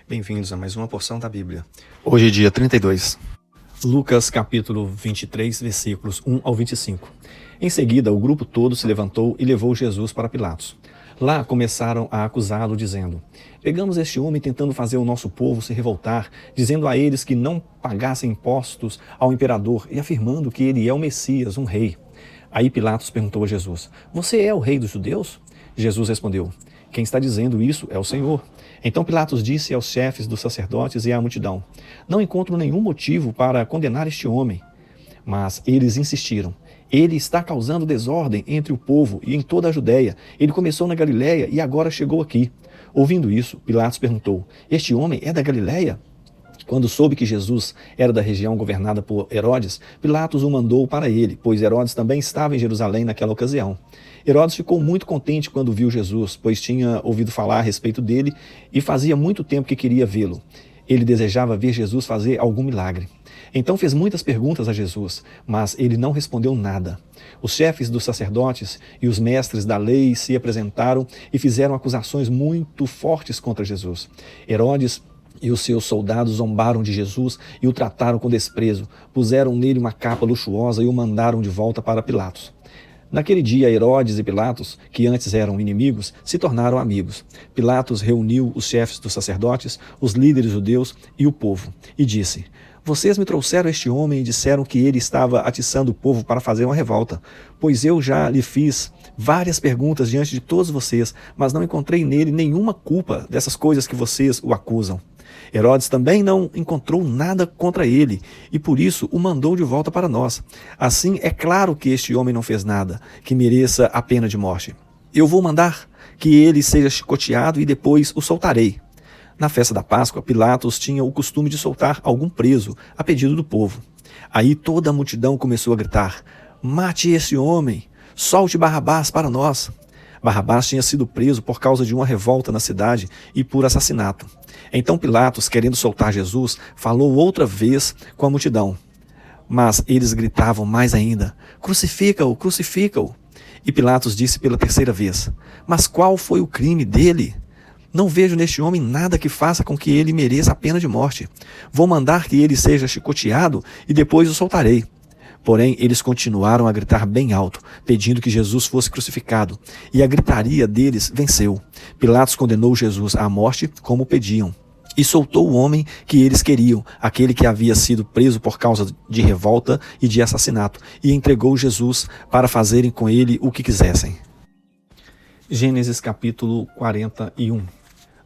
Bem-vindos a mais uma porção da Bíblia. Hoje é dia 32. Lucas capítulo 23, versículos 1 ao 25. Em seguida, o grupo todo se levantou e levou Jesus para Pilatos. Lá começaram a acusá-lo, dizendo: pegamos este homem tentando fazer o nosso povo se revoltar, dizendo a eles que não pagassem impostos ao imperador e afirmando que ele é o Messias, um rei. Aí Pilatos perguntou a Jesus: você é o rei dos judeus? Jesus respondeu: quem está dizendo isso é o Senhor. Então Pilatos disse aos chefes dos sacerdotes e à multidão: não encontro nenhum motivo para condenar este homem. Mas eles insistiram: ele está causando desordem entre o povo e em toda a Judéia. Ele começou na Galiléia e agora chegou aqui. Ouvindo isso, Pilatos perguntou: este homem é da Galiléia? Quando soube que Jesus era da região governada por Herodes, Pilatos o mandou para ele, pois Herodes também estava em Jerusalém naquela ocasião. Herodes ficou muito contente quando viu Jesus, pois tinha ouvido falar a respeito dele e fazia muito tempo que queria vê-lo. Ele desejava ver Jesus fazer algum milagre. Então fez muitas perguntas a Jesus, mas ele não respondeu nada. Os chefes dos sacerdotes e os mestres da lei se apresentaram e fizeram acusações muito fortes contra Jesus. Herodes e os seus soldados zombaram de Jesus e o trataram com desprezo, puseram nele uma capa luxuosa e o mandaram de volta para Pilatos. Naquele dia, Herodes e Pilatos, que antes eram inimigos, se tornaram amigos. Pilatos reuniu os chefes dos sacerdotes, os líderes judeus e o povo, e disse: vocês me trouxeram este homem e disseram que ele estava atiçando o povo para fazer uma revolta, pois eu já lhe fiz várias perguntas diante de todos vocês, mas não encontrei nele nenhuma culpa dessas coisas que vocês o acusam. Herodes também não encontrou nada contra ele e por isso o mandou de volta para nós. Assim, é claro que este homem não fez nada que mereça a pena de morte. Eu vou mandar que ele seja chicoteado e depois o soltarei. Na festa da Páscoa, Pilatos tinha o costume de soltar algum preso a pedido do povo. Aí toda a multidão começou a gritar: mate esse homem, solte Barrabás para nós. Barrabás tinha sido preso por causa de uma revolta na cidade e por assassinato. Então Pilatos, querendo soltar Jesus, falou outra vez com a multidão. Mas eles gritavam mais ainda: crucifica-o, crucifica-o. E Pilatos disse pela terceira vez: mas qual foi o crime dele? Não vejo neste homem nada que faça com que ele mereça a pena de morte. Vou mandar que ele seja chicoteado e depois o soltarei. Porém, eles continuaram a gritar bem alto, pedindo que Jesus fosse crucificado, e a gritaria deles venceu. Pilatos condenou Jesus à morte, como pediam, e soltou o homem que eles queriam, aquele que havia sido preso por causa de revolta e de assassinato, e entregou Jesus para fazerem com ele o que quisessem. Gênesis capítulo 41.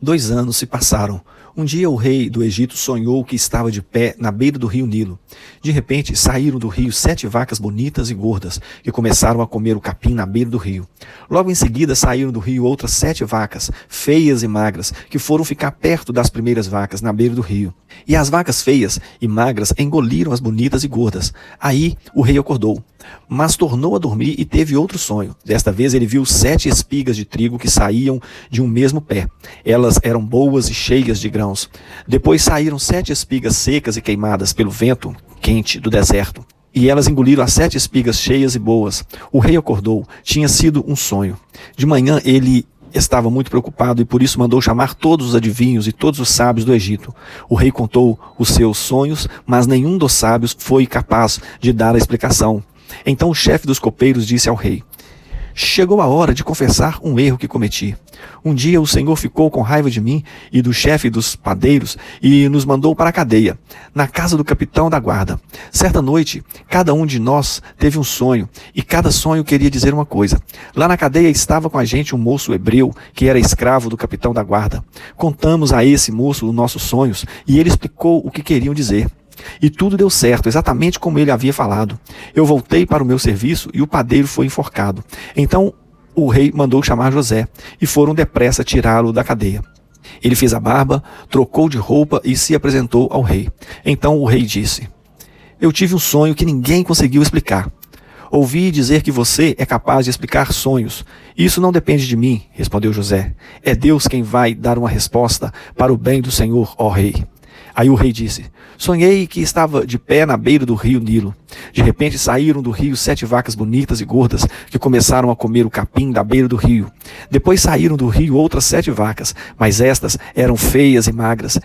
2 anos se passaram. Um dia o rei do Egito sonhou que estava de pé na beira do rio Nilo. De repente saíram do rio 7 vacas bonitas e gordas, que começaram a comer o capim na beira do rio. Logo em seguida saíram do rio outras 7 vacas, feias e magras, que foram ficar perto das primeiras vacas na beira do rio. E as vacas feias e magras engoliram as bonitas e gordas. Aí o rei acordou, mas tornou a dormir e teve outro sonho. Desta vez ele viu 7 espigas de trigo que saíam de um mesmo pé. Elas eram boas e cheias de grãos. Depois saíram 7 espigas secas e queimadas pelo vento quente do deserto. E elas engoliram as 7 espigas cheias e boas. O rei acordou. Tinha sido um sonho. De manhã ele estava muito preocupado e por isso mandou chamar todos os adivinhos e todos os sábios do Egito. O rei contou os seus sonhos, mas nenhum dos sábios foi capaz de dar a explicação. Então o chefe dos copeiros disse ao rei: chegou a hora de confessar um erro que cometi. Um dia o Senhor ficou com raiva de mim e do chefe dos padeiros e nos mandou para a cadeia, na casa do capitão da guarda. Certa noite, cada um de nós teve um sonho e cada sonho queria dizer uma coisa. Lá na cadeia estava com a gente um moço hebreu que era escravo do capitão da guarda. Contamos a esse moço os nossos sonhos e ele explicou o que queriam dizer. E tudo deu certo, exatamente como ele havia falado. Eu voltei para o meu serviço e o padeiro foi enforcado. Então o rei mandou chamar José e foram depressa tirá-lo da cadeia. Ele fez a barba, trocou de roupa e se apresentou ao rei. Então o rei disse: eu tive um sonho que ninguém conseguiu explicar. Ouvi dizer que você é capaz de explicar sonhos. Isso não depende de mim, respondeu José. É Deus quem vai dar uma resposta para o bem do Senhor, ó rei. Aí o rei disse: sonhei que estava de pé na beira do rio Nilo. De repente saíram do rio 7 vacas bonitas e gordas, que começaram a comer o capim da beira do rio. Depois saíram do rio outras 7 vacas, mas estas eram feias e magras.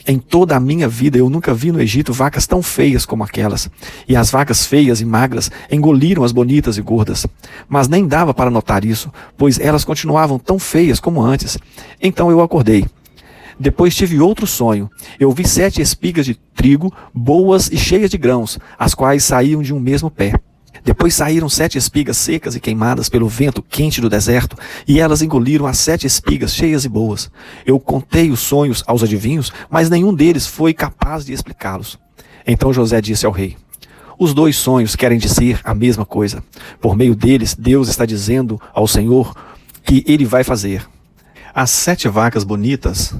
Em toda a minha vida eu nunca vi no Egito vacas tão feias como aquelas. E as vacas feias e magras engoliram as bonitas e gordas. Mas nem dava para notar isso, pois elas continuavam tão feias como antes. Então eu acordei. Depois tive outro sonho. Eu vi 7 espigas de trigo, boas e cheias de grãos, as quais saíam de um mesmo pé. Depois saíram 7 espigas secas e queimadas pelo vento quente do deserto, e elas engoliram as 7 espigas cheias e boas. Eu contei os sonhos aos adivinhos, mas nenhum deles foi capaz de explicá-los. Então José disse ao rei: os 2 sonhos querem dizer a mesma coisa. Por meio deles, Deus está dizendo ao Senhor que ele vai fazer. As 7 vacas bonitas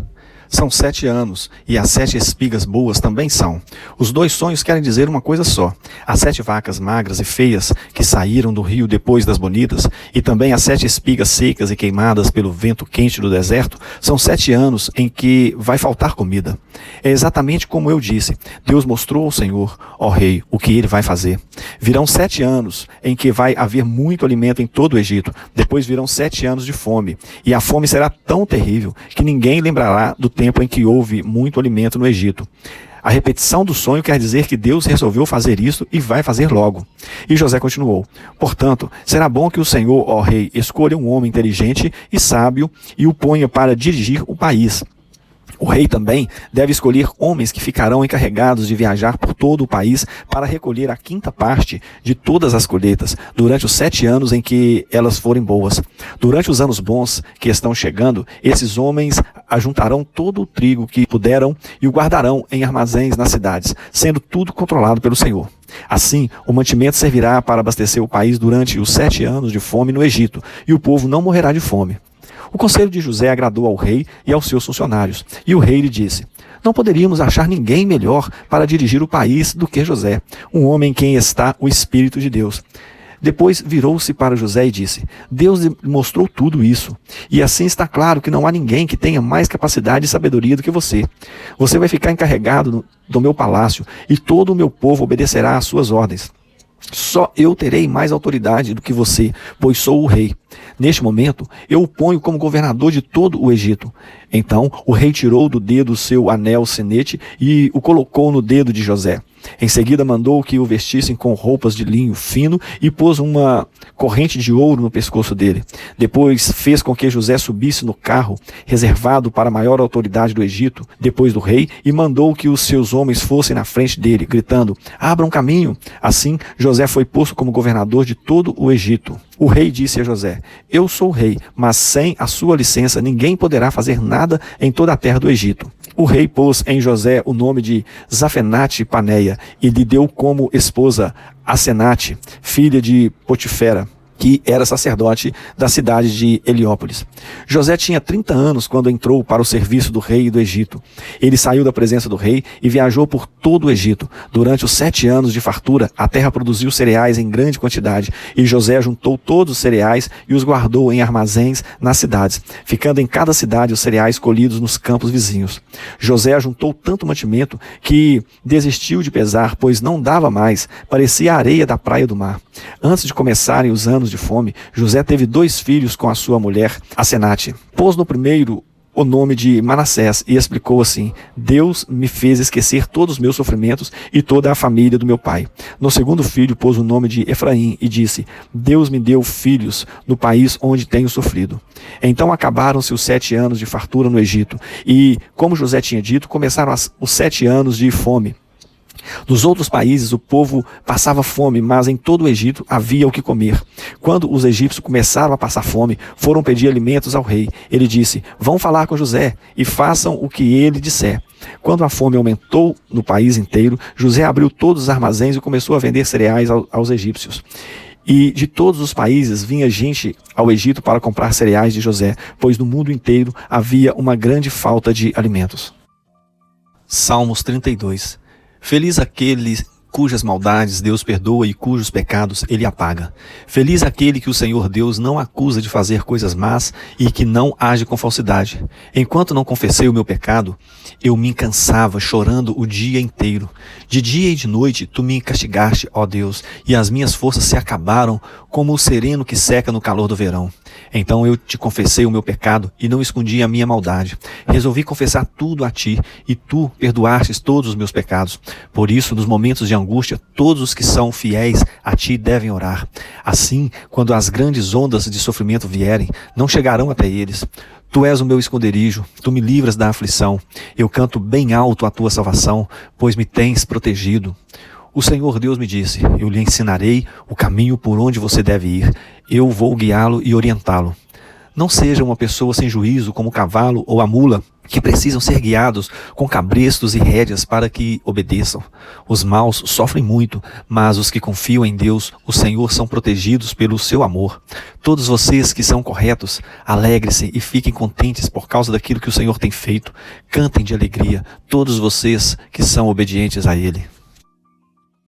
são 7 anos, e as 7 espigas boas também são. Os 2 sonhos querem dizer uma coisa só. As 7 vacas magras e feias que saíram do rio depois das bonitas, e também as 7 espigas secas e queimadas pelo vento quente do deserto, são 7 anos em que vai faltar comida. É exatamente como eu disse. Deus mostrou ao Senhor, ó rei, o que ele vai fazer. Virão 7 anos em que vai haver muito alimento em todo o Egito. Depois virão 7 anos de fome, e a fome será tão terrível que ninguém lembrará do tempo em que houve muito alimento no Egito. A repetição do sonho quer dizer que Deus resolveu fazer isso e vai fazer logo. E José continuou: portanto, será bom que o Senhor, ó rei, escolha um homem inteligente e sábio e o ponha para dirigir o país. O rei também deve escolher homens que ficarão encarregados de viajar por todo o país para recolher a 5ª parte de todas as colheitas durante os 7 anos em que elas forem boas. Durante os anos bons que estão chegando, esses homens ajuntarão todo o trigo que puderam e o guardarão em armazéns nas cidades, sendo tudo controlado pelo Senhor. Assim, o mantimento servirá para abastecer o país durante os 7 anos de fome no Egito, e o povo não morrerá de fome. O conselho de José agradou ao rei e aos seus funcionários, e o rei lhe disse: não poderíamos achar ninguém melhor para dirigir o país do que José, um homem em quem está o Espírito de Deus. Depois virou-se para José e disse: Deus lhe mostrou tudo isso, e assim está claro que não há ninguém que tenha mais capacidade e sabedoria do que você. Você vai ficar encarregado do meu palácio, e todo o meu povo obedecerá às suas ordens. Só eu terei mais autoridade do que você, pois sou o rei. Neste momento, eu o ponho como governador de todo o Egito. Então, o rei tirou do dedo o seu anel senete e o colocou no dedo de José. Em seguida, mandou que o vestissem com roupas de linho fino e pôs uma corrente de ouro no pescoço dele. Depois, fez com que José subisse no carro, reservado para a maior autoridade do Egito, depois do rei, e mandou que os seus homens fossem na frente dele, gritando: abram caminho. Assim, José foi posto como governador de todo o Egito. O rei disse a José: eu sou o rei, mas sem a sua licença ninguém poderá fazer nada em toda a terra do Egito. O rei pôs em José o nome de Zafenate-Paneia e lhe deu como esposa Asenate, filha de Potifera, que era sacerdote da cidade de Heliópolis. José tinha 30 anos quando entrou para o serviço do rei do Egito. Ele saiu da presença do rei e viajou por todo o Egito. Durante os 7 anos de fartura, a terra produziu cereais em grande quantidade, e José juntou todos os cereais e os guardou em armazéns nas cidades, ficando em cada cidade os cereais colhidos nos campos vizinhos. José ajuntou tanto mantimento que desistiu de pesar, pois não dava mais, parecia a areia da praia do mar. Antes de começarem os anos de fome, José teve 2 filhos com a sua mulher, Asenate. Pôs no primeiro o nome de Manassés e explicou assim: Deus me fez esquecer todos os meus sofrimentos e toda a família do meu pai. No segundo filho pôs o nome de Efraim e disse: Deus me deu filhos no país onde tenho sofrido. Então acabaram-se os 7 anos de fartura no Egito, e, como José tinha dito, começaram os 7 anos de fome. Nos outros países o povo passava fome, mas em todo o Egito havia o que comer. Quando os egípcios começaram a passar fome, foram pedir alimentos ao rei. Ele disse: vão falar com José e façam o que ele disser. Quando a fome aumentou no país inteiro, José abriu todos os armazéns e começou a vender cereais aos egípcios. E de todos os países vinha gente ao Egito para comprar cereais de José, pois no mundo inteiro havia uma grande falta de alimentos. Salmos 32. Feliz aquele cujas maldades Deus perdoa e cujos pecados Ele apaga. Feliz aquele que o Senhor Deus não acusa de fazer coisas más e que não age com falsidade. Enquanto não confessei o meu pecado, eu me cansava chorando o dia inteiro. De dia e de noite tu me castigaste, ó Deus, e as minhas forças se acabaram como o sereno que seca no calor do verão. Então eu te confessei o meu pecado e não escondi a minha maldade. Resolvi confessar tudo a ti e tu perdoastes todos os meus pecados. Por isso, nos momentos de angústia, todos os que são fiéis a ti devem orar. Assim, quando as grandes ondas de sofrimento vierem, não chegarão até eles. Tu és o meu esconderijo, tu me livras da aflição. Eu canto bem alto a tua salvação, pois me tens protegido. O Senhor Deus me disse, eu lhe ensinarei o caminho por onde você deve ir. Eu vou guiá-lo e orientá-lo. Não seja uma pessoa sem juízo como o cavalo ou a mula, que precisam ser guiados com cabrestos e rédeas para que obedeçam. Os maus sofrem muito, mas os que confiam em Deus, o Senhor, são protegidos pelo seu amor. Todos vocês que são corretos, alegrem-se e fiquem contentes por causa daquilo que o Senhor tem feito. Cantem de alegria, todos vocês que são obedientes a Ele.